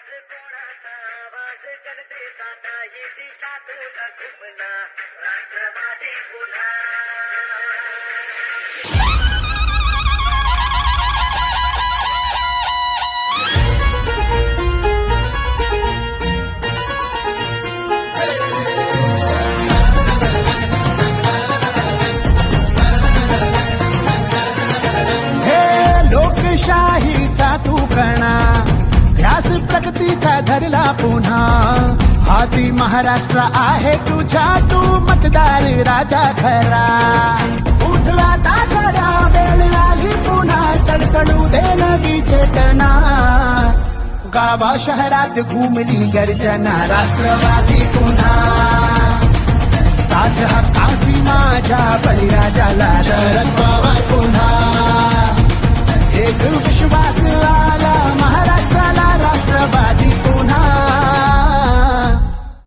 आज कोणाचा आवाज जनतेचा नाही दिशातून घुमला राष्ट्रवादी पुन्हा लोकशाहीचा तू कणा ध्यास प्रगतीचा धरला पुन्हा हाती महाराष्ट्र आहे तुझ्या तू मतदार राजा खरा उठला ताकड्या वेळ आली पुन्हा सडसडू दे नवी चेतना गावा शहरात घुमली गर्जना राष्ट्रवादी पुन्हा साथ हक्काची माझ्या बळीराजाला शरद पवार पुन्हा एक विश्वास आला महाराष्ट्र